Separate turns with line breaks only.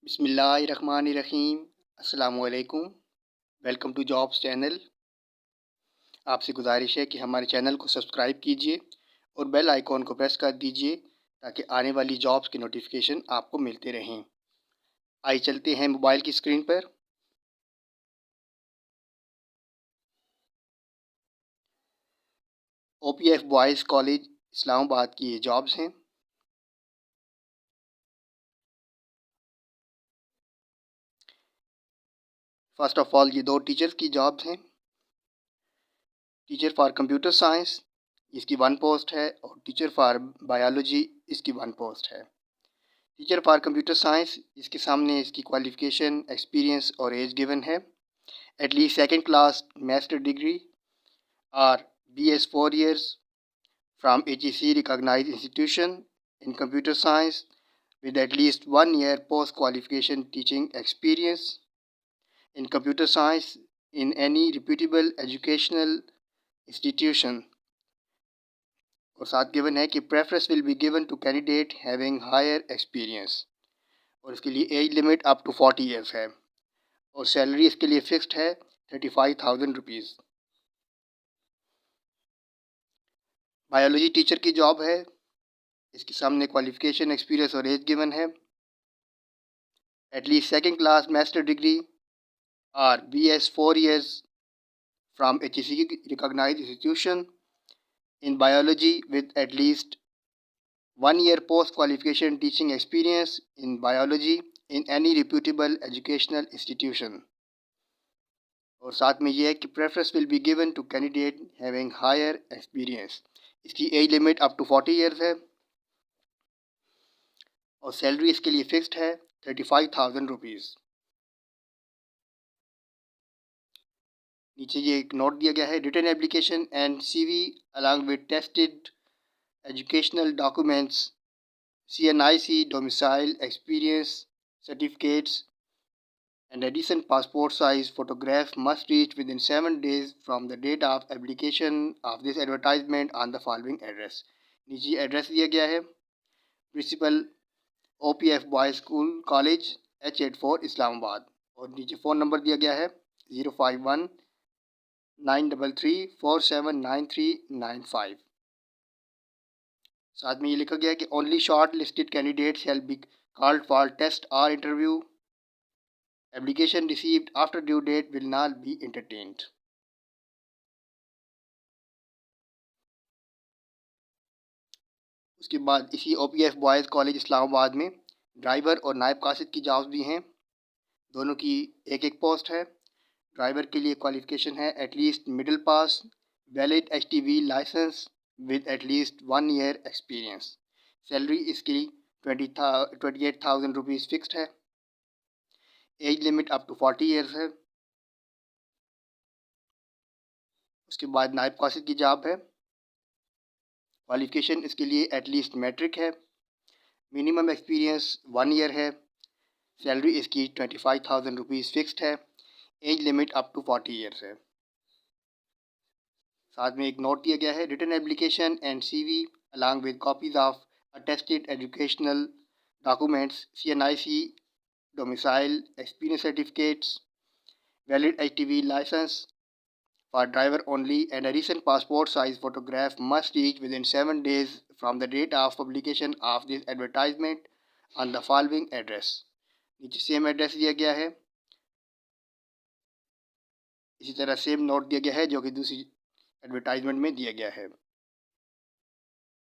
बिस्मिल्लाहिर्रहमानिर्रहीम। अस्सलामुअलैकुम। Welcome to jobs channel. आपसे गुजारिश है कि हमारे चैनल को सब्सक्राइब कीजिए और बेल आइकॉन को प्रेस कर दीजिए ताकि आने वाली जॉब्स के नोटिफिकेशन आपको मिलते रहें। आइए चलते हैं मोबाइल की स्क्रीन पर। OPF बॉयज़ कॉलेज इस्लामाबाद की ये जॉब्स हैं। फ़र्स्ट ऑफ़ ऑल ये दो टीचर्स की जॉब्स हैं। टीचर फॉर कंप्यूटर साइंस इसकी 1 पोस्ट है और टीचर फॉर बायोलॉजी इसकी 1 पोस्ट है। टीचर फॉर कंप्यूटर साइंस इसके सामने इसकी क्वालिफ़िकेशन, एक्सपीरियंस और एज गिवन है। At least second class master degree or BS 4 years from HEC recognized institution in computer science with at least 1 year post qualification teaching experience in computer science in any reputable educational institution। और साथ given है कि preference will be given to candidate having higher experience. और इसके लिए age limit up to 40 years है और salary इसके लिए फिक्स्ड है 35,000 रुपीज़। बायोलॉजी टीचर की जॉब है। इसके सामने क्वालिफ़िकेशन, एक्सपीरियंस और एज गिवन है। At least second class master degree और BS 4 years from HEC recognized institution in biology with at least 1 year post qualification teaching experience in biology in any reputable educational institution। और साथ में ये है कि preference will be given to candidate having higher experience. इसकी age limit up to 40 years है और salary इसके लिए फिक्स्ड है 35,000 रुपीज़। नीचे ये एक नोट दिया गया है, written application and CV along with tested educational documents, CNIC domicile experience certificates and a recent passport size photograph must reach within 7 days from the date of application of this advertisement on the following address। नीचे address दिया गया है, principal OPF boys school college H84 Islamabad. और नीचे phone number दिया गया है 051-933-479395। साथ में ये लिखा गया है कि only shortlisted candidates shall be called for test और interview. Application received after due date will not be entertained. उसके बाद इसी OPF बॉयज़ कॉलेज इस्लामाबाद में ड्राइवर और नायब कासिद की जॉब्स भी हैं। दोनों की एक एक पोस्ट है। ड्राइवर के लिए क्वालिफ़िकेशन है at least middle pass, valid HTV license with at least 1 year experience. Salary इसकी 28,000 रुपीज़ फिक्स्ड है। Age limit up to 40 years है। उसके बाद नायब कासिद की जॉब है। क्वालिफ़िकेशन इसके लिए एटलीस्ट मैट्रिक है। मिनिमम एक्सपीरियंस 1 ईयर है। सैलरी इसकी 25,000 रुपीज़ फिक्स्ड है। Age limit up to 40 years है। साथ में एक नोट दिया गया है, written application and CV along with copies of attested educational documents, CNIC domicile experience certificates, valid HTV license for driver only and a recent passport size photograph must reach within 7 days from the date of publication of this advertisement on the following address। नीचे same address दिया गया है। इसी तरह same note दिया गया है जो कि दूसरी एडवर्टाइजमेंट में दिया गया है।